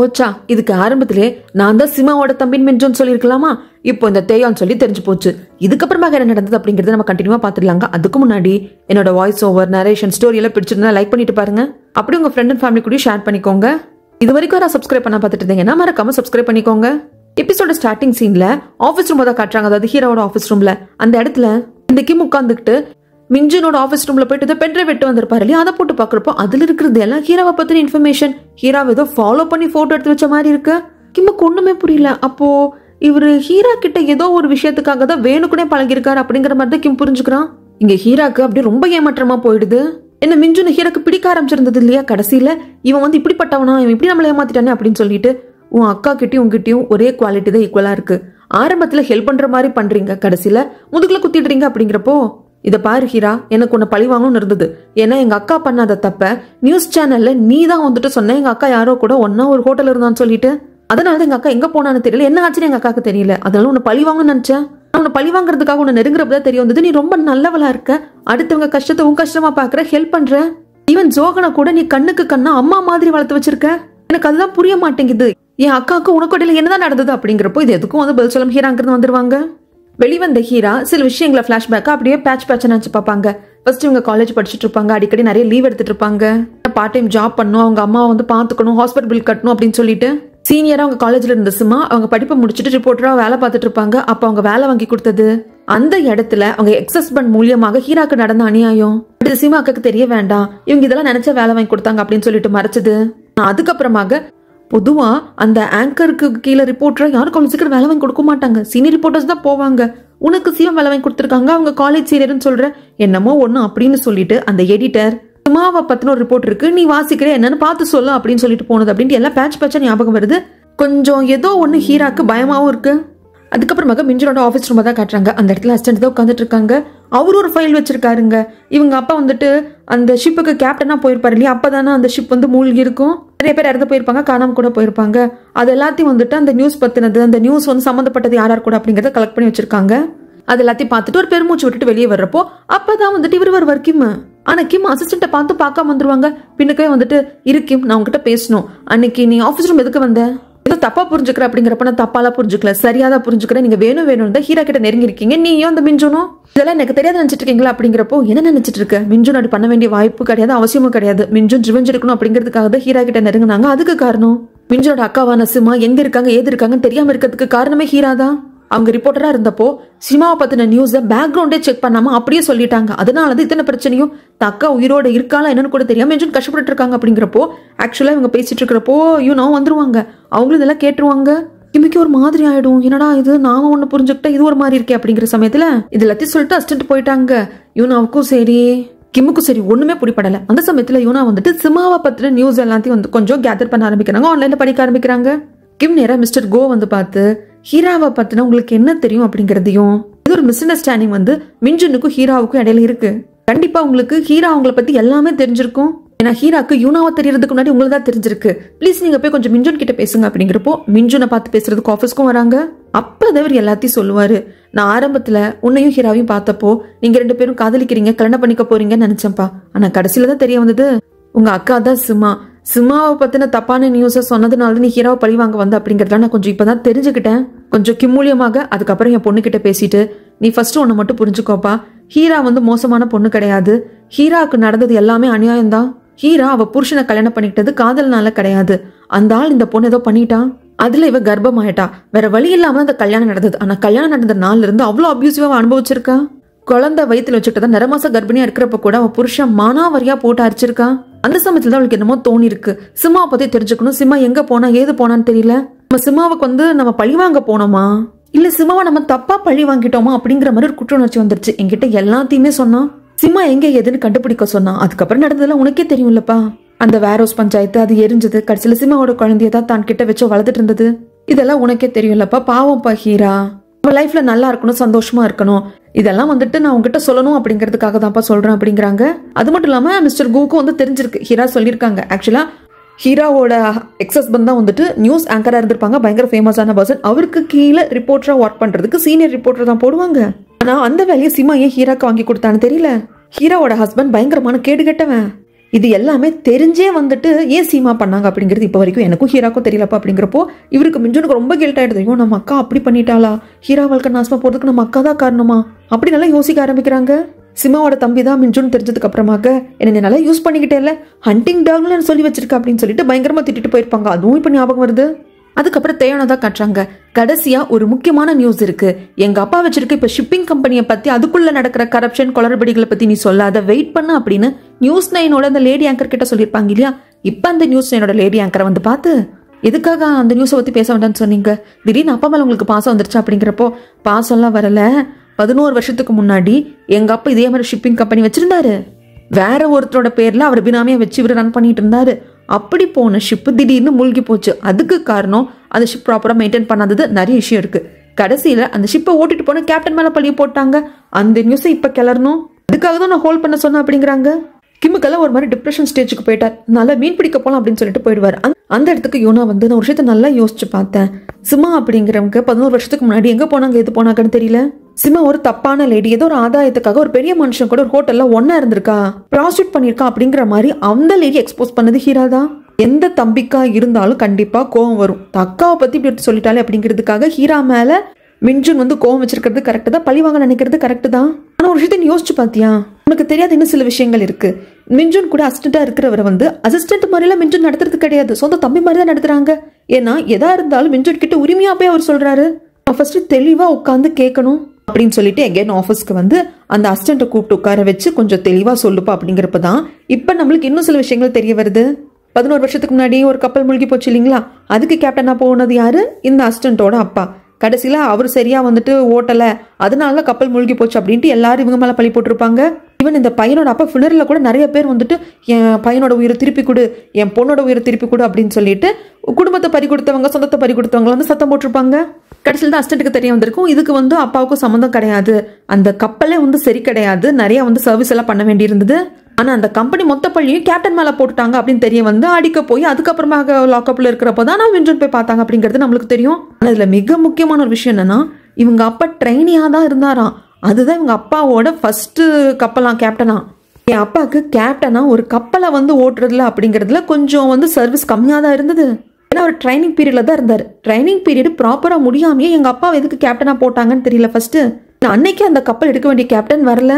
போச்சா, இதுக்கு ஆரம்பத்திலே நான் தான் சிமாவோட தம்பின் மிஞ்சுன்னு சொல்லியிருக்கலாமா? இப்போ இந்த தேயான்னு சொல்லி தெரிஞ்சு போச்சு. இதுக்கப்புறமாக என்ன நடந்தது அப்படிங்கறத நம்ம கண்டினியூவா பாத்துடலாங்க. அதுக்கு முன்னாடி என்னோட வாய்ஸ் ஓவர், நரேஷன், ஸ்டோரி எல்லாம் பிடிச்சிருந்தா லைக் பண்ணிட்டு பாருங்க. அப்படி உங்க ஃப்ரெண்ட் அண்ட் ஃபேமிலி கூட ஷேர் பண்ணிக்கோங்க. இது வரைக்கும் யாராவது சப்ஸ்கிரைப் பண்ண பார்த்துட்டு இருந்தீங்கன்னா மறக்காம சப்ஸ்கிரைப் பண்ணிக்கோங்க. எபிசோட ஸ்டார்டிங் சீன்ல ஆஃபீஸ் ரூம் தான் காட்டுறாங்க. அதாவது ஹீரோவோட ஆஃபீஸ் ரூம்ல அந்த இடத்துல இந்த கிம் உட்காந்துக்கிட்டு மிஞ்சுனோட ஆஃபீஸ் ரூம்ல போயிட்டு பென்ட்ரைவ் விட்டு வந்திருப்பாரு இல்லையா, அதை போட்டு பாக்குறப்போ அதுல இருக்கிறது எல்லாம் ஹீராவை பத்தின இன்ஃபர்மேஷன். ஹீராவை ஏதோ ஃபாலோ பண்ணி போட்டோ எடுத்து வச்ச மாதிரி இருக்கு. கிம்முக்கு ஒண்ணுமே புரியல. அப்போ இவரு ஹீரா கிட்ட ஏதோ ஒரு விஷயத்துக்காக தான் வேணுக்குனே பழகிருக்காரு அப்படிங்கிற மாதிரி தான் கிம் புரிஞ்சுக்கிறான். இங்க ஹீராக்கு அப்படி ரொம்ப ஏமாற்றமா போயிடுது. என்ன மிஞ்சுன்னு ஹீராக்கு பிடிக்க ஆரம்பிச்சிருந்தது இல்லையா, கடைசியில இவன் வந்து இப்படிப்பட்டவனா, இவன் இப்படி நம்மள ஏமாத்திட்டானே அப்படின்னு சொல்லிட்டு உன் அக்கா கிட்டயும் உங்ககிட்டயும் ஒரே குவாலிட்டி தான் ஈக்குவலா இருக்கு. ஆரம்பத்துல ஹெல்ப் பண்ற மாதிரி பண்றீங்க, கடைசியில முதுகுல குத்திடுறீங்க அப்படிங்கிறப்போ இத பாரு ஹீரா, எனக்கு உன்னை பழி வாங்கணும்னு இருந்தது. ஏன்னா எங்க அக்கா பண்ணாத தப்ப நியூஸ் சேனல்ல நீ தான் வந்துட்டு சொன்ன எங்க அக்கா யாரோ கூட ஒன்னா ஒரு ஹோட்டல் இருந்தான்னு சொல்லிட்டு. அதனால எங்க அக்கா எங்க போனான்னு தெரியல, என்ன ஆச்சுன்னு எங்க அக்காக்கு தெரியல. அதனால உன்னை பழி வாங்கணும்னு நினைச்சேன். உன்னை பழி வாங்குறதுக்காக உன்னை நெருங்குறப்பதான் தெரிய வந்தது நீ ரொம்ப நல்லவளா இருக்க, அடுத்தவங்க கஷ்டத்தை உன் கஷ்டமா பாக்குற, ஹெல்ப் பண்ற. ஈவன் ஜோகனை கூட நீ கண்ணுக்கு கண்ணா அம்மா மாதிரி வளர்த்து வச்சிருக்க. எனக்கு அதுதான் புரிய மாட்டேங்குது. என் அக்காவுக்கு உனக்கு இடையில என்னதான் நடந்தது அப்படிங்கிறப்போ இது எதுக்கும் வந்து பதில் சொல்லம் ஹீராங்கிறது வந்துருவாங்க. வெளிவந்த ஹீரா சில விஷயங்களை பிளாஷ்பேக்கா அப்படியே பேட்ச் நினைச்சு பார்ப்பாங்க. ஃபர்ஸ்ட் இவங்க காலேஜ் படிச்சுட்டு இருப்பாங்க, அடிக்கடி நிறைய லீவ் எடுத்துட்டு இருப்பாங்க, பார்ட் டைம் ஜாப் பண்ணணும், அவங்க அம்மாவை வந்து பாத்துக்கணும், ஹாஸ்பிட்டல் பில் கட்டணும் அப்படின்னு சொல்லிட்டு சீனியரா அவங்க காலேஜ்ல இருந்த சிமா அவங்க படிப்பை முடிச்சுட்டு ரிப்போர்ட்டரா வேலை பார்த்துட்டு இருப்பாங்க. அப்ப அவங்க வேலை வாங்கி கொடுத்தது அந்த இடத்துல அவங்க எக்ஸ் ஹஸ்பண்ட் மூலியமாக ஹீராக்கு நடந்த அநியாயம் சிமா அக்காக்கு தெரிய வேண்டாம், இவங்க இதெல்லாம் நினைச்ச வேலை வாங்கி கொடுத்தாங்க அப்படின்னு சொல்லிட்டு மறைச்சது. அதுக்கப்புறமாக பொதுவா அந்த ஆங்கருக்கு கீழே ரிப்போர்ட்டரா யாரும் காலேஜ் சீக்கிரம் வேலை வாங்கி கொடுக்க மாட்டாங்க, சீனியர் ரிப்போர்ட்டர்ஸ் தான் போவாங்க. உனக்கு சிவம் வேலை வாங்கி கொடுத்துருக்காங்க, அவங்க காலேஜ் சீனியர்னு சொல்ற என்னமோ ஒண்ணு அப்படின்னு சொல்லிட்டு அந்த எடிட்டர் சும்மாவை பத்தின ஒரு ரிப்போர்ட் இருக்கு, நீ வாசிக்கிற என்னன்னு பார்த்து சொல்ல அப்படின்னு சொல்லிட்டு போனது அப்படின்ட்டு எல்லாம் பேட்சா ஞாபகம் வருது. கொஞ்சம் ஏதோ ஒண்ணு ஹீராக்கு பயமாவும் இருக்கு. அதுக்கப்புறமாக மிஞ்சுனோட ஆஃபீஸ் ரூம் தான் காட்டுறாங்க. அந்த இடத்துல அசிஸ்டன்ட் தான் உட்காந்துட்டு இருக்காங்க. அவரு ஒரு ஃபைல் வச்சிருக்காருங்க. இவங்க அப்பா வந்துட்டு அந்த ஷிப்புக்கு கேப்டனா போயிருப்பாரு இல்லையா, அப்பதானே அந்த ஷிப் வந்து மூழ்கி இருக்கும், நிறைய பேர் இறந்து போயிருப்பாங்க, காணாம கூட போயிருப்பாங்க. அது எல்லாத்தையும் வந்துட்டு அந்த நியூஸ் பத்தினது, அந்த நியூஸ் வந்து சம்பந்தப்பட்டது யார் கூட அப்படிங்கறத கலெக்ட் பண்ணி வச்சிருக்காங்க. அது எல்லாத்தையும் பார்த்துட்டு ஒரு பெருமூச்சு விட்டுட்டு வெளியே வர்றப்போ அப்பதான் வந்துட்டு இவர் வருவார் கிம். ஆனா கிம் அசிஸ்டன்ட்டை பார்த்து பார்க்காம வந்துருவாங்க. பின்னுக்கே வந்துட்டு இரு கிம், நான் உங்ககிட்ட பேசணும், அன்னைக்கு நீ ஆஃபீஸ் ரூம் எதுக்கு வந்த, ஏதோ தப்பா புரிஞ்சுக்கிற அப்படிங்கிறப்ப நான் தப்பாலாம் புரிஞ்சுக்கல, சரியாதான் புரிஞ்சுக்கிறேன், நீங்க வேணும் தான் ஹீரா கிட்ட நெருங்கி இருக்கீங்க, நீயும் அந்த மிஞ்சுனும் இதெல்லாம் எனக்கு தெரியாது நினைச்சிட்டு இருக்கீங்களா அப்படிங்கிறப்போ என்ன நினைச்சிட்டு இருக்க, மிஞ்சுன் அப்படி பண்ண வேண்டிய வாய்ப்பு கிடையாது, அவசியமும் கிடையாது, மிஞ்சுன் ரிவெஞ்ச் எடுக்கணும் அப்படிங்கிறதுக்காக தான் ஹீரா கிட்ட நெருங்கினாங்க. அதுக்கு காரணம் மிஞ்சுனோட அக்காவான சிமா எங்க இருக்காங்க ஏது இருக்காங்கன்னு தெரியாம இருக்கிறதுக்கு காரணமே ஹீரா தான். அவங்க ரிப்போர்ட்டரா இருந்தப்போ சிமாவை பத்தின நியூஸ பேக்ரவுண்டே செக் பண்ணாம அப்படியே சொல்லிட்டாங்க. அதனாலதான் இத்தனை பிரச்சனையும் தக்கா உயிரோட இருக்காளா என்னன்னு கூட தெரியாம மிஞ்சுன் கஷ்டப்பட்டு இருக்காங்க. அப்படிங்கிறப்போ ஆக்சுவலா இவங்க பேசிட்டு இருக்கிறப்போ யூனாவும் வந்துருவாங்க, அவங்களும் இதெல்லாம் கேட்டுருவாங்க. கிம்மிக்கு ஒரு மாதிரி ஆயிடும், என்னடா இது நாம ஒண்ணு புரிஞ்சுக்கிட்டா இது ஒரு மாதிரி இருக்கே அப்படிங்கிற சமயத்துல இது எல்லாத்தையும் சொல்லிட்டு அசிஸ்டன்ட் போயிட்டாங்க. யூனாவுக்கும் சரி கிம்முக்கும் சரி ஒண்ணுமே பிடிப்படல. அந்த சமயத்துல யூனா வந்துட்டு சிமாவை பத்தின நியூஸ் எல்லாத்தையும் வந்து கொஞ்சம் கேதர் பண்ண ஆரம்பிக்கிறாங்க, ஆன்லைன்ல படிக்க ஆரம்பிக்கிறாங்க. கிம் நேரா மிஸ்டர் கோ வந்து பார்த்து ஹீராவை பத்தின உங்களுக்கு என்ன தெரியும் அப்படிங்கறதையும், இது ஒரு மிஸ் அண்டர்ஸ்டாண்டிங் வந்து மிஞ்சுனுக்கும் ஹீராவுக்கும் இடையில இருக்கு, கண்டிப்பா உங்களுக்கு ஹீரா அவங்கள பத்தி எல்லாமே தெரிஞ்சிருக்கும், ஏன்னா ஹீராக்கு யூனாவை தெரியறதுக்கு முன்னாடி உங்களுக்கு தான் தெரிஞ்சிருக்கு, ப்ளீஸ் நீங்க போய் கொஞ்சம் மிஞ்சுன் கிட்ட பேசுங்க அப்படிங்கிறப்போ மிஞ்சுனை பார்த்து பேசுறதுக்கு ஆஃபீஸ்க்கும் வராங்க. அப்பதான் அவர் எல்லாத்தையும் சொல்லுவாரு, நான் ஆரம்பத்துல உன்னையும் ஹீராவையும் பார்த்தப்போ நீங்க ரெண்டு பேரும் காதலிக்கிறீங்க, கல்யாணம் பண்ணிக்க போறீங்கன்னு நினைச்சேன்ப்பா, ஆனா கடைசியில தான் தெரிய வந்தது உங்க அக்கா தான் சிமாவை பத்தின தப்பான நியூஸ சொன்னதுனால நீ ஹீராவை பழி வாங்க வந்த அப்படிங்கறதுல நான் கொஞ்சம் இப்பதான் தெரிஞ்சுக்கிட்டேன், கொஞ்சம் கிம்மூலியமாக. அதுக்கப்புறம் என் பொண்ணு கிட்ட பேசிட்டு நீ ஃபர்ஸ்ட் ஒன்னு மட்டும் புரிஞ்சுக்கோப்பா, ஹீரா வந்து மோசமான பொண்ணு கிடையாது, ஹீராவுக்கு நடந்தது எல்லாமே அநியாயம்தான், ஹீரா அவ புருஷனை கல்யாணம் பண்ணிக்கிட்டது காதல்னால கிடையாது, அந்த ஆள் இந்த பொண்ணு ஏதோ பண்ணிட்டான், அதுல இவ கர்ப்பம் ஆயிட்டா, வேற வழி இல்லாம அந்த கல்யாணம் நடந்தது, ஆனா கல்யாணம் நடந்த நாள்ல இருந்து அவ்வளவு அபியூசிவா அனுபவிச்சிருக்கா, குழந்தை வயிற்றுல வச்சுக்கிட்டதான் நிறமாச கர்ப்பிணியா இருக்கிறப்ப கூட அவ புருஷன் மானாவரியா போட்டு அரிச்சிருக்கான். அந்த சமயத்துல தான் அவளுக்கு என்னமோ தோணி இருக்கு, சிம்மாவை பத்தி தெரிஞ்சுக்கணும், சிம்மா எங்க போனா ஏது போனான்னு தெரியல, நம்ம சிம்மாவுக்கு வந்து நம்ம பழி வாங்க போனோமா இல்ல சிம்மாவை நம்ம தப்பா பழி வாங்கிட்டோமா அப்படிங்கிற மாதிரி ஒரு குற்ற உணர்ச்சி வந்துருச்சு. என்கிட்ட எல்லாத்தையுமே சொன்னான், சிம்மா எங்க ஏதுன்னு கண்டுபிடிக்க சொன்னான். அதுக்கப்புறம் நடந்ததெல்லாம் உனக்கே தெரியும்லப்பா, அந்த வேரோஸ் பஞ்சாயத்து அது எரிஞ்சது, கடைசியில சிம்மாவோட குழந்தையதான் தான் கிட்ட வச்சு வளர்த்துட்டு இருந்தது, இதெல்லாம் உனக்கே தெரியும்லப்பா, பாவம்ப்பா ஹீரா, அவன் லைஃப்ல நல்லா இருக்கணும், சந்தோஷமா இருக்கணும், இதெல்லாம் வந்துட்டு நான் உங்ககிட்ட சொல்லணும் அப்படிங்கிறதுக்காக தான்ப்பா சொல்றேன் அப்படிங்கிறாங்க. அது மட்டும் இல்லாம மிஸ்டர் கூக்கும் வந்து தெரிஞ்சிருக்கு, ஹீரா சொல்லியிருக்காங்க. ஆக்சுவலா ஹீராவோட எக்ஸ் ஹஸ்பண்ட் தான் வந்துட்டு நியூஸ் ஆங்கரா இருந்திருப்பாங்க, பயங்கர ஃபேமஸான பர்சன், அவருக்கு கீழே ரிப்போர்ட்டரா ஒர்க் பண்றதுக்கு சீனியர் ரிப்போர்ட்டர் தான் போடுவாங்க. ஆனா அந்த வேலையை சிமா ஏன் ஹீராக்கு வாங்கி கொடுத்தான்னு தெரியல. ஹீராவோட ஹஸ்பண்ட் பயங்கரமான கேடு கெட்டவன், இது எல்லாமே தெரிஞ்சே வந்துட்டு ஏன் சீமா பண்ணாங்க அப்படிங்கிறது இப்போ வரைக்கும் எனக்கும் ஹீராக்கும் தெரியலப்பா. அப்படிங்கிறப்போ இவருக்கு மிஞ்சுனுக்கு ரொம்ப கில்ட் ஆயிடுது. ஐயோ நம்ம அக்கா அப்படி பண்ணிட்டாளா, ஹீரா வாழ்க்கை நாசமா போறதுக்கு நம்ம அக்கா தான் காரணமா அப்படி நல்லா யோசிக்க ஆரம்பிக்கிறாங்க. சிமாவோட தம்பி தான் மிஞ்சுன்னு தெரிஞ்சதுக்கு அப்புறமாக என்ன நல்லா யூஸ் பண்ணிக்கிட்டே இல்லை, ஹண்டிங் டாக்னு சொல்லி வச்சிருக்க அப்படின்னு சொல்லிட்டு பயங்கரமா திட்டிட்டு போயிருப்பாங்க. அதுவும் இப்போ ஞாபகம் வருது. அதுக்கப்புறம் தேயானா தான் காட்டுறாங்க. கடைசியா ஒரு முக்கியமான நியூஸ் இருக்கு. எங்க அப்பா வச்சிருக்க இப்ப ஷிப்பிங் கம்பெனியை பத்தி, அதுக்குள்ள நடக்கிற கரப்ஷன் குளறுபடிகளை பத்தி நீ சொல்லாத, வெயிட் பண்ண அப்படின்னு நியூஸ் 9 அந்த லேடி ஆங்கர் கிட்ட சொல்லியிருப்பாங்க இல்லையா. இப்ப அந்த நியூஸ் 9 லேடி ஆங்கரை வந்து பார்த்து, எதுக்காக அந்த நியூஸை பத்தி பேச வேண்டாம்னு சொன்னீங்க, திடீர்னு அப்பா மேல உங்களுக்கு பாசம் வந்துருச்சு அப்படிங்கிறப்போ, பாசம்லாம் வரல, 11 வருஷத்துக்கு முன்னாடி எங்க அப்பா இதே மாதிரி ஷிப்பிங் கம்பெனி வச்சிருந்தாரு, வேற ஒருத்தரோட பேர்ல அவர் பினாமியா வச்சு இவர் ரன் பண்ணிட்டு இருந்தாரு. அப்படி போன ஷிப்பு திடீர்னு மூழ்கி போச்சு. அதுக்கு காரணம் அந்த ஷிப் ப்ராப்பரா மெயின்டைன் பண்ணாதது. நிறைய விஷயம் இருக்கு. கடைசியில அந்த ஷிப்பை ஓட்டிட்டு போன கேப்டன் மேல பழிய போட்டாங்க. அந்த நியூஸை இப்ப கிளறணும், அதுக்காக தான் நான் ஹோல்ட் பண்ண சொன்னேன் அப்படிங்கிறாங்க. கிம்முக்கெல்லாம் ஒரு மாதிரி டிப்ரெஷன் ஸ்டேஜுக்கு போயிட்டார். நல்லா மீன் பிடிக்க போலாம் அப்படின்னு சொல்லிட்டு போயிடுவார். அந்த இடத்துக்கு யோனா வந்து நான் ஒரு விஷயத்த நல்லா யோசிச்சு பார்த்தேன். சிமா அப்படிங்கிறவங்க 11 வருஷத்துக்கு முன்னாடி எங்க போனாங்க எது போனாங்கன்னு தெரியல. சிமா ஒரு தப்பான லேடி, ஏதோ ஒரு ஆதாயத்துக்காக ஒரு பெரிய மனுஷன் கூட ஒரு ஹோட்டல்ல ஒன்னா இருந்திருக்கா, ப்ராஸ்டியூட் பண்ணிருக்கா அப்படிங்கிற மாதிரி அந்த லேடி எக்ஸ்போஸ் பண்ணது ஹீரா தான். எந்த தம்பிக்கா இருந்தாலும் கண்டிப்பா கோவம் வரும். அக்காவை பத்தி இப்படி எடுத்து சொல்லிட்டாலே அப்படிங்கிறதுக்காக ஹீரா மேல மிஞ்சுன் வந்து கோவம் வச்சிருக்கிறது கரெக்ட் தான், பழிவாங்க நினைக்கிறது கரெக்ட் தான். ஆனா ஒரு விஷயத்த யோசிச்சு பாத்தியா, உனக்கு தெரியாத இன்னும் சில விஷயங்கள் இருக்கு. மிஞ்சுன் கூட அசிஸ்டண்டா இருக்கிறவரை வந்து அசிஸ்டன்ட் மாதிரிலாம் மிஞ்சுன் நடத்துறது கிடையாது, சொந்த தம்பி மாதிரி தான் நடத்துறாங்க. ஏன்னா எதா இருந்தாலும் மிஞ்சுன் கிட்ட உரிமையா போய் அவர் சொல்றாரு. ஃபர்ஸ்ட் தெளிவா உட்காந்து கேட்கணும் அப்படின்னு சொல்லிட்டு எகைன் ஆஃபீஸ்க்கு வந்து அந்த அசிஸ்டண்ட்டை கூப்பிட்டு உட்கார வச்சு கொஞ்சம் தெளிவா சொல்லுப்பா அப்படிங்கிறப்பதான் இப்ப நம்மளுக்கு இன்னும் சில விஷயங்கள் தெரிய வருது. 11 வருஷத்துக்கு முன்னாடி ஒரு கப்பல் மூழ்கி போச்சு இல்லைங்களா, அதுக்கு கேப்டனா போனது யாரு, இந்த அசிஸ்டண்டோட அப்பா. கடைசியில அவர் சரியா வந்துட்டு ஓட்டல, அதனால கப்பல் மூழ்கி போச்சு அப்படின்ட்டு எல்லாரும் இவங்க மேல பழி போட்டிருப்பாங்க. ஈவன் இந்த பையனோட அப்பா ஃபினரில் கூட நிறைய பேர் வந்துட்டு என் பையனோட உயிரை திருப்பி கொடு, என் பொண்ணோட உயிரை திருப்பி கொடு அப்படின்னு சொல்லிட்டு குடும்பத்தை பறி கொடுத்தவங்க, சொந்தத்தை பறி கொடுத்தவங்க வந்து சத்தம் போட்டிருப்பாங்க. கடைசியில் தான் அசிஸ்டண்ட்டுக்கு தெரிய வந்திருக்கும் இதுக்கு வந்து அப்பாவுக்கும் சம்மந்தம் கிடையாது, அந்த கப்பலே வந்து சரி கிடையாது, நிறைய வந்து சர்வீஸ் எல்லாம் பண்ண வேண்டி இருந்தது. ஆனா அந்த கம்பெனி மொத்த பள்ளியும் கேப்டன் மேல போட்டுட்டாங்க அப்படின்னு தெரிய வந்து அடிக்க போய் அதுக்கப்புறமாக லாக்அப்ல இருக்கிறப்பதான் நான் விஞ்சன் போய் பார்த்தாங்க அப்படிங்கிறது நம்மளுக்கு தெரியும். ஆனா இதுல மிக முக்கியமான ஒரு விஷயம் என்னன்னா, இவங்க அப்பா ட்ரெயினியா தான் இருந்தாராம். அதுதான் இவங்க அப்பாவோட ஃபர்ஸ்ட் கப்பலாம், கேப்டனா. என் அப்பாவுக்கு கேப்டனா ஒரு கப்பலை வந்து ஓட்டுறதுல அப்படிங்கிறதுல கொஞ்சம் வந்து சர்வீஸ் கம்மியா தான் இருந்தது. ஏன்னா ஒரு ட்ரைனிங் பீரியட்ல தான் இருந்தாரு. ட்ரைனிங் பீரியட் ப்ராப்பரா முடியாமையே எங்க அப்பாவை எதுக்கு கேப்டனா போட்டாங்கன்னு தெரியல. ஃபர்ஸ்ட் அன்னைக்கு அந்த கப்பல் எடுக்க வேண்டிய கேப்டன் வரல,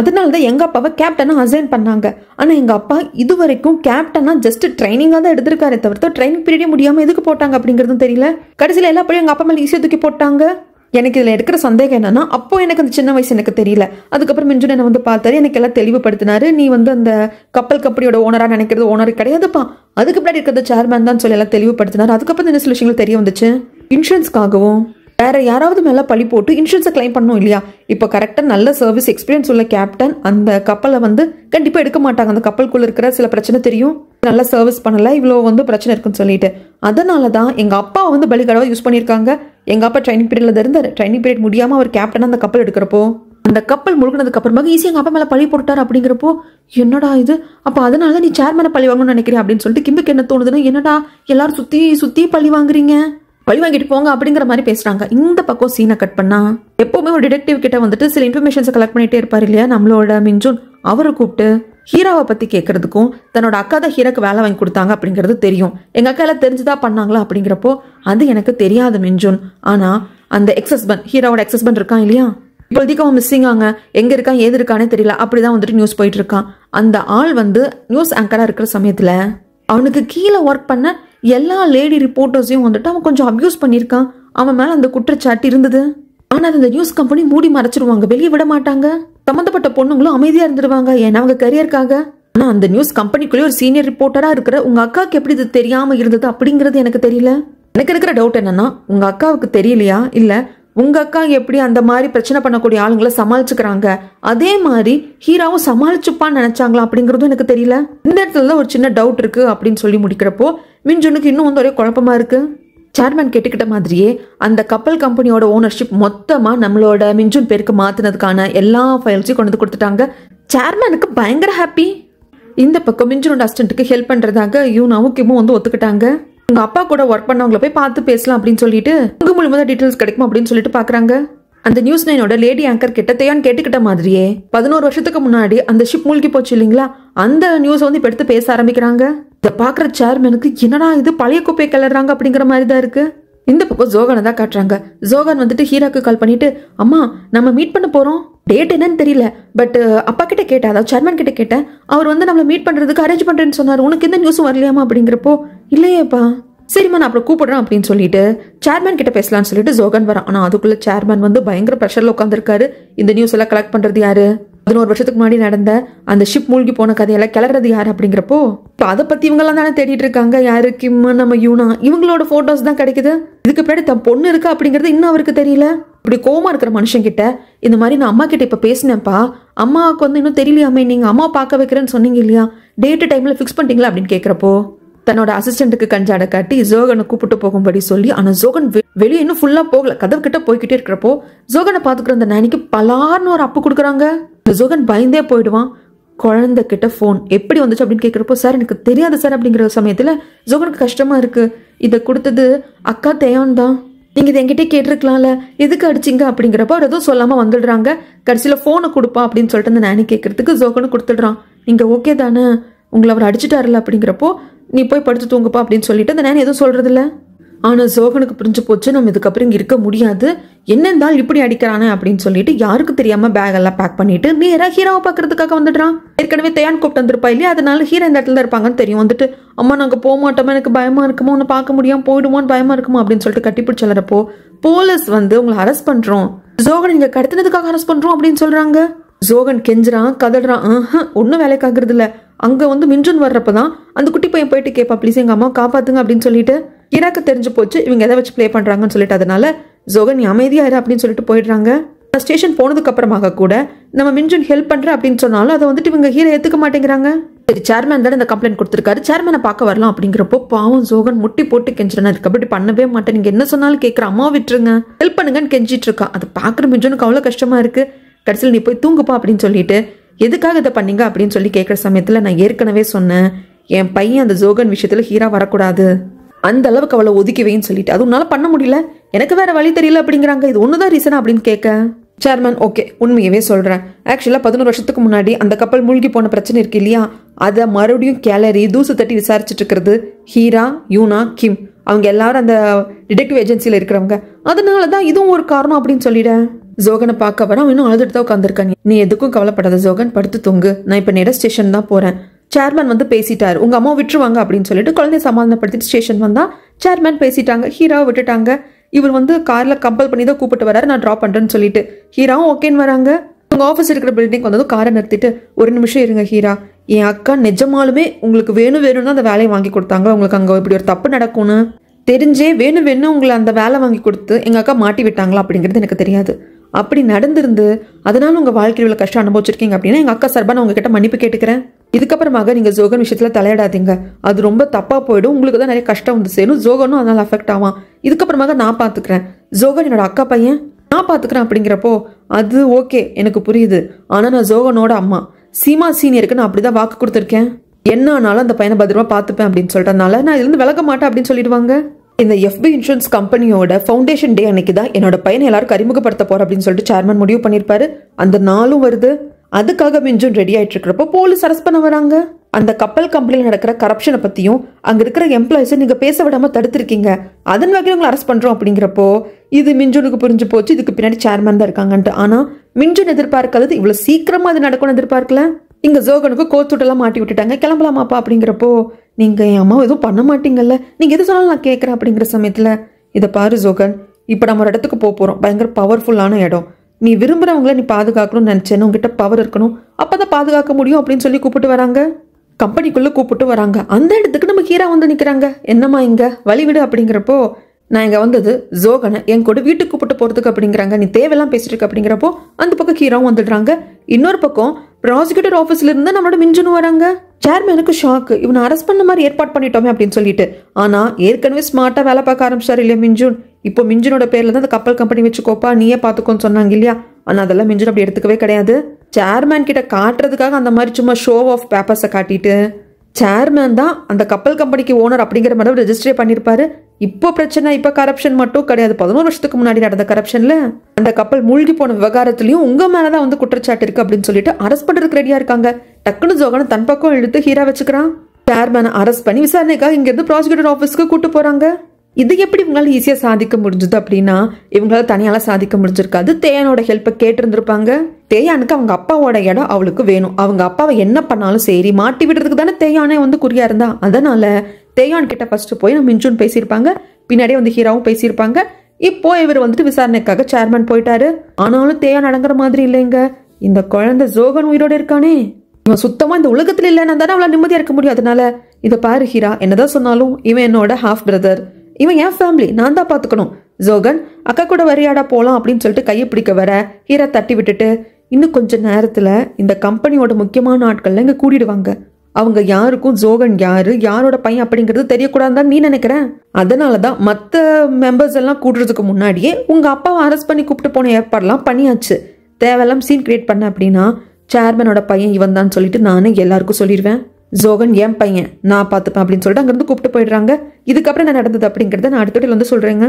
அதனாலதான் எங்க அப்பாவை கேப்டனா அசைன் பண்ணாங்க. ஆனா எங்க அப்பா இது வரைக்கும் கேப்டனா ஜஸ்ட் ட்ரைனிங்கா தான் எடுத்திருக்காரு தவிர்த்து ட்ரைனிங் பீரியடே முடியாம எதுக்கு போட்டாங்க அப்படிங்கறதும் தெரியல. கடைசியில எல்லா பழையும் எங்க அப்பா மேல ஈஸியா தூக்கி போட்டாங்க. எனக்கு இதுல எடுக்கிற சந்தேகம் என்னன்னா, அப்போ எனக்கு அந்த சின்ன வயசு எனக்கு தெரியல. அதுக்கப்புறம் மிஞ்சுன் என்ன வந்து பார்த்தாரு, எனக்கு எல்லாம் தெளிவுபடுத்தினாரு. நீ வந்து அந்த கப்பல் கம்பெனியோட ஓனரா நினைக்கிறது ஓனர் கிடையாதுப்பா, அதுக்கு பின்னாடி இருக்கிறது சேர்மேன் தான் சொல்லி எல்லாம் தெளிவுபடுத்தினாரு. அதுக்கப்புறம் என்ன சில விஷயங்கள் தெரிய வந்துச்சு. இன்சூரன்ஸ்க்காகவும் வேற யாராவது மேல பழி போட்டு இன்சூரன்ஸை கிளைம் பண்ணணும் இல்லையா. இப்போ கரெக்டா நல்ல சர்வீஸ் எக்ஸ்பீரியன்ஸ் உள்ள கேப்டன் அந்த கப்பலை வந்து கண்டிப்பா எடுக்க மாட்டாங்க. அந்த கப்பலுக்குள்ள இருக்கிற சில பிரச்சனை தெரியும், நல்ல சர்வீஸ் பண்ணல, இவ்வளவு வந்து பிரச்சனை இருக்குன்னு சொல்லிட்டு. அதனாலதான் எங்க அப்பா வந்து பலிகடவா யூஸ் பண்ணிருக்காங்க. எங்க அப்பா ட்ரைனிங் பீரியட்ல இருந்தாரு. ட்ரைனிங் பீரியட் முடியாம அவர் கேப்டனா அந்த கப்பல் எடுக்கிறப்போ, அந்த கப்பல் முழுகினதுக்கு அப்புறமா ஈஸியா எங்க அப்பா மேல பழி போட்டாரு. அப்படிங்கிறப்போ என்னடா இது, அப்ப அதனாலதான் நீ சேர்மேனை பழி வாங்கணும்னு நினைக்கிறேன் அப்படின்னு சொல்லிட்டு கிம்புக்கு என்ன தோணுதுன்னா, என்னடா எல்லாரும் சுத்தி சுத்தி பழி வாங்குறீங்க, பழி வாங்கிட்டு போங்க அப்படிங்கிற மாதிரி பேசுறாங்க. இந்த பக்கம் சீனை கட் பண்ணா எப்பவுமே ஒரு டிடெக்டிவ் கிட்ட வந்துட்டு சில இன்ஃபர்மேஷன்ஸை கலெக்ட் பண்ணிட்டே இருப்பாரு இல்லையா நம்மளோட மிஞ்சுன். அவரை கூப்பிட்டு ஹீராவை பத்தி கேட்கறதுக்கும் தன்னோட அக்கா தான் ஹீராக்கு வேலை வாங்கி கொடுத்தாங்க அப்படிங்கிறது தெரியும். எங்க அக்கா எல்லாம் தெரிஞ்சுதான் பண்ணாங்களா அப்படிங்கிறப்போ, அது எனக்கு தெரியாது மிஞ்சுன். ஆனா அந்த எக்ஸஸ்பண்ட், ஹீராவோட எக்ஸஸ்பண்ட் இருக்கான் இல்லையா, இப்போதைக்கு அவன் மிஸ்ஸிங் ஆங்க, எங்க இருக்கான் ஏது இருக்கானே தெரியல, அப்படிதான் வந்துட்டு நியூஸ் போயிட்டு இருக்கான். அந்த ஆள் வந்து நியூஸ் ஆங்கரா இருக்கிற சமயத்துல அவனுக்கு கீழே ஒர்க் பண்ண எல்லா லேடி ரிப்போர்ட்டர்ஸையும் வந்துட்டு அவன் கொஞ்சம் அபியூஸ் பண்ணியிருக்கான். அவன் மேல அந்த குற்றச்சாட்டு இருந்தது. ஆனா அந்த நியூஸ் கம்பெனி மூடி மறைச்சிருவாங்க, வெளியே விட மாட்டாங்க. சம்பந்தப்பட்ட பொண்ணுங்களும் அமைதியா இருந்துருவாங்க, ஏன்னா அவங்க கரியருக்காக. ஆனா அந்த நியூஸ் கம்பெனிக்குள்ளே ஒரு சீனியர் ரிப்போர்ட்டரா இருக்கிற உங்க அக்காவுக்கு எப்படி இது தெரியாம இருந்தது அப்படிங்கிறது எனக்கு தெரியல. எனக்கு இருக்கிற டவுட் என்னன்னா, உங்க அக்காவுக்கு தெரியலையா, இல்ல உங்க அக்கா எப்படி அந்த மாதிரி பிரச்சனை பண்ணக்கூடிய ஆளுங்களை சமாளிச்சுக்கிறாங்க, அதே மாதிரி ஹீராவும் சமாளிச்சுப்பான்னு நினைச்சாங்களா அப்படிங்கறதும் எனக்கு தெரியல. இந்த இடத்துல ஒரு சின்ன டவுட் இருக்கு அப்படின்னு சொல்லி முடிக்கிறப்போ மிஞ்சுனுக்கு இன்னும் வந்து ஒரே குழப்பமா இருக்கு. சேர்மேன் கேட்டுக்கிட்ட மாதிரியே அந்த கப்பல் கம்பெனியோட ஓனர்ஷிப் மொத்தமா நம்மளோட மிஞ்சுன் பேருக்கு மாத்தினதுக்கான எல்லா ஃபைல்ஸையும் கொண்டு வந்து கொடுத்துட்டாங்க. சேர்மேனுக்கு பயங்கர ஹாப்பி. இந்த பக்கம் மிஞ்சுனோட அசிஸ்டன்ட்டுக்கு ஹெல்ப் பண்றதாக யூனாவும் கிமும் வந்து ஒத்துக்கிட்டாங்க. உங்க அப்பா கூட ஒர்க் பண்ணவங்களை போய் பார்த்து பேசலாம் அப்படின்னு சொல்லிட்டு உங்க மூலமா டீடைல்ஸ் கிடைக்கும் அப்படின்னு சொல்லிட்டு பாக்குறாங்க. அந்த நியூஸ் 9 லேடி ஆங்கர் கிட்ட தேயான் கேட்டுக்கிட்ட மாதிரியே 11 வருஷத்துக்கு முன்னாடி அந்த ஷிப் மூழ்கி போச்சு இல்லைங்களா, அந்த நியூஸ் வந்து இப்ப எடுத்து பேச ஆரம்பிக்கிறாங்க. இதை பாக்குற சேர்மனுக்கு என்னடா இது பழைய குப்பையை கிளறாங்க அப்படிங்கிற மாதிரி தான் இருக்கு. இந்த பக்கம் ஜோகனை தான் காட்டுறாங்க. ஜோகன் வந்துட்டு ஹீராக்கு கால் பண்ணிட்டு, அம்மா நம்ம மீட் பண்ண போறோம், டேட் என்னன்னு தெரியல, பட் அப்பா கிட்ட கேட்டேன், அதாவது சேர்மன் கிட்ட கேட்டேன், அவர் வந்து நம்மளை மீட் பண்றதுக்கு அரேஞ்ச் பண்றேன்னு சொன்னார், உனக்கு எந்த நியூஸும் வரலையாமா அப்படிங்கிறப்போ, இல்லையேப்பா, சரிம்மா நான் அப்புறம் கூப்பிடுறேன் அப்படின்னு சொல்லிட்டு சேர்மேன் கிட்ட பேசலாம்னு சொல்லிட்டு ஜோகன் வரான். ஆனா அதுக்குள்ள சேர்மேன் வந்து பயங்கர ப்ரெஷர்ல உட்காந்துருக்காரு. இந்த நியூஸ் எல்லாம் கலெக்ட் பண்றது யாரு, 11 வருஷத்துக்கு முன்னாடி நடந்த அந்த ஷிப் மூழ்கி போன கதையெல்லாம் கிளறது யாரு அப்படிங்கிறப்போ, இப்போ அதை பத்தி இவங்க எல்லாம் தானே தேடிட்டு இருக்காங்க. யாரு, கிம், நம்ம யூனா, இவங்களோட போட்டோஸ் தான் கிடைக்குது. இதுக்கு பின்னாடி தன் பொண்ணு இருக்கா அப்படிங்கிறது இன்னும் அவருக்கு தெரியல. இப்படி கோவமா இருக்கிற மனுஷன் கிட்ட இந்த மாதிரி நான் அம்மா கிட்ட இப்ப பேசினேன்ப்பா, அம்மாவுக்கு வந்து இன்னும் தெரியலையாமே, நீங்க அம்மா பார்க்க வைக்கிறேன்னு சொன்னீங்க இல்லையா, டேட்டு டைம்ல ஃபிக்ஸ் பண்ணிட்டீங்களா அப்படின்னு கேட்கிறப்போ தன்னோட அசிஸ்டன்ட்டுக்கு கஞ்சாட காட்டி ஜோகனை கூப்பிட்டு போகும்படி சொல்லி, ஆனா ஜோகன் வெளியே இன்னும் ஃபுல்லா போகல, கதவு கிட்ட போய்கிட்டே இருக்கிறப்போ ஜோகனை பாத்துக்கிற அந்த நானிக்கு பலார்னு ஒரு அப்பு கொடுக்குறாங்க. ஜோகன் பயந்தே போயிடுவான். குழந்தை கிட்ட போன் எப்படி வந்துச்சு அப்படின்னு கேட்கிறப்போ, சார் எனக்கு தெரியாது சார் அப்படிங்கிற சமயத்துல ஜோகனுக்கு கஷ்டமா இருக்கு. இதை கொடுத்தது அக்கா தேயான் தான், நீங்க இதை என்கிட்ட கேட்டிருக்கலாம்ல, எதுக்கு அடிச்சிங்க அப்படிங்கிறப்ப அவர் எதுவும் சொல்லாம வந்துடுறாங்க. கடைசியில போனை கொடுப்பா அப்படின்னு சொல்லிட்டு அந்த நானி கேட்கறதுக்கு ஜோகனு கொடுத்துடுறான். நீங்க ஓகே தானே, உங்களை அவர் அடிச்சுட்டாருல அப்படிங்கிறப்போ நீ போய் படுத்து தூங்குப்பா அப்படின்னு சொல்லிட்டு அந்த நானி எதுவும் சொல்றது இல்ல. ஆனா ஜோகனுக்கு புரிஞ்சு போச்சு, நம்ம இதுக்கப்புறம் இங்க இருக்க முடியாது, என்ன இருந்தாலும் இப்படி அடிக்கிறானே அப்படின்னு சொல்லிட்டு யாருக்கு தெரியாம பேக் எல்லாம் பேக் பண்ணிட்டு நேரா ஹீராவை பாக்குறதுக்காக வந்துடுறான். ஏற்கனவே தேயான் கூப்பிட்டு வந்திருப்பா இல்லையா, அதனால ஹீரா இந்த இடத்துல இருப்பாங்கன்னு தெரியும். வந்துட்டு அம்மா நாங்க போக மாட்டோமா, எனக்கு பயமா இருக்குமோ, உன்னை பார்க்க முடியாம போயிடுமோன்னு பயமா இருக்குமோ அப்படின்னு சொல்லிட்டு கட்டிப்பிடிச்சு சொல்லறப்போ, போலீஸ் வந்து உங்களை அரெஸ்ட் பண்றோம், ஜோகன் இங்க கடத்தினதுக்காக அரெஸ்ட் பண்றோம் அப்படின்னு சொல்றாங்க. ஜோகன் கெஞ்சுறான், கதறான், ஒன்னும் வேலைக்காகிறது இல்ல. அங்க வந்து மின்ஜுன் வர்றப்பதான் அந்த குட்டி பையன் போயிட்டு கேப்பா, ப்ளீஸ் எங்க அம்மா காப்பாத்துங்க அப்படின்னு சொல்லிட்டு ஹீராக்கு தெரிஞ்சு போச்சு இவங்க எதை வச்சு பிளே பண்றாங்கன்னு சொல்லிட்டு, அதனால ஜோகன் நீ அமைதியா இரு அப்படின்னு சொல்லிட்டு போயிடுறாங்க. ஸ்டேஷன் போனதுக்கு அப்புறமாக கூட நம்ம மின்ஜுன் ஹெல்ப் பண்ற அப்படின்னு சொன்னாலும் அதை வந்துட்டு இவங்க ஹீரோ ஏத்துக்க மாட்டேங்கிறாங்க. சரி சேர்மேன் தானே இந்த கம்ப்ளைண்ட் கொடுத்திருக்காரு, சேர்மேனை பார்க்க வரலாம் அப்படிங்கிறப்போ பாவம் ஜோகன் முட்டி போட்டு கெஞ்சுறான், அதுக்கு அப்படி பண்ணவே மாட்டேன், நீங்க என்ன சொன்னாலும் கேட்கிற, அம்மா விட்டுருங்க, ஹெல்ப் பண்ணுங்கன்னு கெஞ்சிட்டு இருக்கான். அதை பாக்குற மின்ஜுனுக்கு அவ்வளவு கஷ்டமா இருக்கு. கடைசியில் நீ போய் தூங்குப்பா அப்படின்னு சொல்லிட்டு, எதுக்காக இதை பண்ணீங்க அப்படின்னு சொல்லி கேட்குற சமயத்தில் நான் ஏற்கனவே சொன்னேன், என் பையன் அந்த ஜோகன் விஷயத்தில் ஹீரா வரக்கூடாது, அந்த அளவுக்கு அவளை ஒதுக்கிவேன்னு சொல்லிட்டு, அது உன்னால பண்ண முடியல, எனக்கு வேற வழி தெரியல அப்படிங்கிறாங்க. இது ஒண்ணுதான் ரீசனா அப்படின்னு கேட்க சேர்மன் ஓகே உண்மையவே சொல்றேன், ஆக்சுவலா 11 வருஷத்துக்கு முன்னாடி அந்த கப்பல் மூழ்கி போன பிரச்சனை இருக்கு இல்லையா, அதை மறுபடியும் கேலரி தூசு தட்டி விசாரிச்சுட்டு இருக்கிறது ஹீரா, யூனா, கிம், அவங்க எல்லாரும் அந்த டிடெக்டிவ் ஏஜென்சியில இருக்கிறவங்க, அதனாலதான் இதுவும் ஒரு காரணம் அப்படின்னு சொல்லிட்டேன். ஜோகனை பார்க்க வர அவன் இன்னும் அழுதுட்டு தான் உட்காந்துருக்காங்க. நீ எதுக்கும் கவலைப்படாத ஜோகன், படுத்து தூங்கு, நான் இப்ப நேர ஸ்டேஷன் தான் போறேன். சேர்மன் வந்து பேசிட்டாரு, உங்க அம்மா விட்டுருவாங்க அப்படின்னு சொல்லிட்டு குழந்தைய சமாதானப்படுத்திட்டு ஸ்டேஷன் வந்தா சேர்மன் பேசிட்டாங்க, ஹீராவை விட்டுட்டாங்க. இவர் வந்து கார்ல கம்பல் பண்ணி தான் கூப்பிட்டு வராரு, நான் டிராப் பண்றேன்னு சொல்லிட்டு ஹீராவும் ஓகேன்னு வராங்க. உங்க ஆஃபீஸ் இருக்கிற பில்டிங் வந்ததும் காரை நிறுத்திட்டு, ஒரு நிமிஷம் இருங்க ஹீரா, என் அக்கா நிஜமாலுமே உங்களுக்கு வேணும்னு அந்த வேலையை வாங்கி கொடுத்தாங்க, உங்களுக்கு அங்க இப்படி ஒரு தப்பு நடக்கும்னு தெரிஞ்சே வேணும் உங்களை அந்த வேலை வாங்கி கொடுத்து எங்க அக்கா மாட்டி விட்டாங்களா அப்படிங்கிறது எனக்கு தெரியாது. அப்படி நடந்திருந்து அதனால உங்க வாழ்க்கையில் உள்ள கஷ்டம் அனுபவிச்சிருக்கீங்க அப்படின்னா எங்க அக்கா சார்பா நான் உங்ககிட்ட மன்னிப்பு கேட்டுக்கிறேன். இதுக்கப்புறமாக நீங்க ஜோகன் விஷயத்துல தலையிடாதீங்க, அது ரொம்ப தப்பா போயிடும், உங்களுக்கு தான் நிறைய கஷ்டம் வந்து சேரும், ஜோகனும் அதனால அஃபெக்ட் ஆவான். இதுக்கப்புறமாக நான் பாத்துக்கிறேன், ஜோகன் என்னோட அக்கா பையன், நான் பாத்துக்கிறேன் அப்படிங்கிறப்போ அது ஓகே எனக்கு புரியுது, ஆனா நான் ஜோகனோட அம்மா சீமா சீனியருக்கு நான் அப்படிதான் வாக்கு கொடுத்துருக்கேன், என்ன ஆனாலும் அந்த பையனை பத்திரமா பாத்துப்பேன் அப்படின்னு சொல்றதுனால நான் இதுல இருந்து விலக மாட்டேன் அப்படின்னு சொல்லிடுவாங்க. இந்த எஃபி இன்சூரன்ஸ் கம்பெனியோட ஃபவுண்டேஷன் டே அன்னைக்கு தான் என்னோட பையனை எல்லாருக்கும் அறிமுகப்படுத்த போற அப்படின்னு சொல்லிட்டு சேர்மன் முடிவு பண்ணிருப்பாரு. அந்த நாளும் வருது, அதுக்காக மின்ஜுன் ரெடி ஆயிட்டு இருக்கிறப்போ போலீஸ் அரெஸ்ட் பண்ண வராங்க. அந்த கப்பல் கம்பெனியில் நடக்கிற கரப்ஷனை பத்தியும் அங்க இருக்கிற எம்ப்ளாயிஸை நீங்க பேச விடாம தடுத்திருக்கீங்க, அதன் வகையில் உங்களை அரெஸ்ட் பண்றோம் அப்படிங்கிறப்போ இது மின்ஜுனுக்கு புரிஞ்சு போச்சு, இதுக்கு பின்னாடி சேர்மன் தான் இருக்காங்கன்ட்டு. ஆனா மின்ஜுன் எதிர்பார்க்காதது இவ்வளவு சீக்கிரமா அது நடக்கும்னு எதிர்பார்க்கல. இங்க ஜோகனுக்கு கோச்சுட்டெல்லாம் மாட்டி விட்டுட்டாங்க, கிளம்பலாமாப்பா அப்படிங்கிறப்போ நீங்க என் அம்மா எதுவும் பண்ண மாட்டீங்கல்ல, நீங்க எது சொன்னாலும் நான் கேட்கறேன் அப்படிங்கிற சமயத்துல, இதை பாரு ஜோகன், இப்ப நம்ம ஒரு இடத்துக்கு போறோம், பயங்கர பவர்ஃபுல்லான இடம், நீ விரும்புறவங்களை நீ பாதுகாக்கணும்னு நினைச்சேன்னு உங்ககிட்ட பவர் இருக்கணும், அப்பதான் பாதுகாக்க முடியும் அப்படின்னு சொல்லி கூப்பிட்டு வராங்க. கம்பெனிக்குள்ள கூப்பிட்டு வராங்க. அந்த இடத்துக்கு நம்ம ஹீரா வந்து நிக்கிறாங்க. என்னம்மா இங்க வழிவிடு அப்படிங்கிறப்போ, நான் இங்க வந்தது ஜோகனை என் கூட வீட்டுக்கு கூப்பிட்டு போறதுக்கு அப்படிங்கிறாங்க, நீ தேவையெல்லாம் பேசிட்டு இருக்க அப்படிங்கிறப்போ அந்த பக்கம் ஹீராவும் வந்துடுறாங்க. இன்னொரு பக்கம் ப்ராசிக்யூட்டர் ஆஃபீஸ்ல இருந்து நம்மளோட மின்ஜுனும் வராங்க. சேர்மனுக்கு ஷாக்கு, இவனை அரெஸ்ட் பண்ண மாதிரி ஏற்பாடு பண்ணிட்டோமே அப்படின்னு சொல்லிட்டு. ஆனா ஏற்கனவே ஸ்மார்ட்டா வேலை பார்க்க ஆரம்பிச்சாரு இல்லையா மின்ஜுன், இப்போ மின்ஜுனோட பேர்ல தான் அந்த கப்பல் கம்பெனி வச்சுக்கோப்பா, நீயே பாத்துக்கோன்னு சொன்னாங்க இல்லையா. ஆனா அதெல்லாம் மின்ஜுன் அப்படி எடுத்துக்கவே கிடையாது. சேர்மேன் கிட்ட காட்டுறதுக்காக அந்த மாதிரி சும்மா ஷோ ஆஃப் பேப்பர்ஸை காட்டிட்டு சேர்மேன் தான் அந்த கப்பல் கம்பெனிக்கு ஓனர் அப்படிங்கிற மாதிரி ரெஜிஸ்டரே பண்ணியிருப்பாரு. இப்போ பிரச்சனை, இப்போ கரப்ஷன் மட்டும் கிடையாது, 11 வருஷத்துக்கு முன்னாடி நடந்த கரப்ஷன்ல அந்த கப்பல் மூழ்கி போன விவகாரத்திலையும் உங்க மேலதான் வந்து குற்றச்சாட்டு இருக்கு அப்படின்னு சொல்லிட்டு அரெஸ்ட் பண்றதுக்கு ரெடியா இருக்காங்க. டக்குனு ஜோகனை தன் பக்கம் இழுத்து ஹீரா வச்சுக்கிறான். சேர்மேனை அரெஸ்ட் பண்ணி விசாரணைக்காக இங்க இருந்து ப்ராசிக்யூட்டர் ஆஃபீஸ்க்கு கூட்டு போறாங்க. இது எப்படி இவங்களால ஈஸியா சாதிக்க முடிஞ்சது அப்படின்னா, இவங்களால தனியால சாதிக்க முடிஞ்சிருக்காது. தேயானோட ஹெல்ப்பை கேட்டிருந்திருப்பாங்க. தேயானுக்கு அவங்க அப்பாவோட இடம் அவளுக்கு வேணும். அவங்க அப்பாவை என்ன பண்ணாலும் சரி மாட்டி விடுறதுக்கு தானே தேயானே வந்து குறியா இருந்தா. அதனால தேயான் கிட்ட ஃபர்ஸ்ட் போய் நம்ம மிஞ்சுன் பேசியிருப்பாங்க, பின்னாடியே வந்து ஹீராவும் பேசியிருப்பாங்க. இப்போ இவர் வந்துட்டு விசாரணைக்காக சேர்மேன் போயிட்டாரு. ஆனாலும் தேயான் அடங்குற மாதிரி இல்லைங்க. இந்த குழந்தை ஜோகன் உயிரோட இருக்கானே, இவன் சுத்தமா இந்த உலகத்துல இல்லைன்னா தானே அவளால் நிம்மதியா இருக்க முடியும். அதனால இதை பாரு ஹீரா, என்னதான் சொன்னாலும் இவன் என்னோட ஹாஃப் பிரதர், இவன் என் ஃபேமிலி, நான் தான் பாத்துக்கணும். ஜோகன் அக்கா கூட வரியாடா போலாம் அப்படின்னு சொல்லிட்டு கையை பிடிக்க வர ஹீரா தட்டி விட்டுட்டு, இன்னும் கொஞ்ச நேரத்துல இந்த கம்பெனியோட முக்கியமான ஆட்கள்ல இங்க கூடிடுவாங்க. அவங்க யாருக்கும் ஜோகன் யாரு, யாரோட பையன் அப்படிங்கிறது தெரியக்கூடாதுன்னு தான் நீ நினைக்கிறேன். அதனாலதான் மற்ற மெம்பர்ஸ் எல்லாம் கூடுறதுக்கு முன்னாடியே உங்க அப்பாவை அரெஸ்ட் பண்ணி கூப்பிட்டு போன ஏற்பாடுலாம் பண்ணியாச்சு. தேவையெல்லாம் சீன் கிரியேட் பண்ண அப்படின்னா சேர்மனோட பையன் இவன் தான் சொல்லிட்டு நானே எல்லாருக்கும் சொல்லிடுவேன். ஜோகன் என் பையன், நான் பார்த்துப்பேன் அப்படின்னு சொல்லிட்டு அங்கிருந்து கூப்பிட்டு போயிடுறாங்க. இதுக்கப்புறம் என்ன நடந்தது அப்படிங்கிறத நான் அடுத்த வந்து சொல்றேங்க.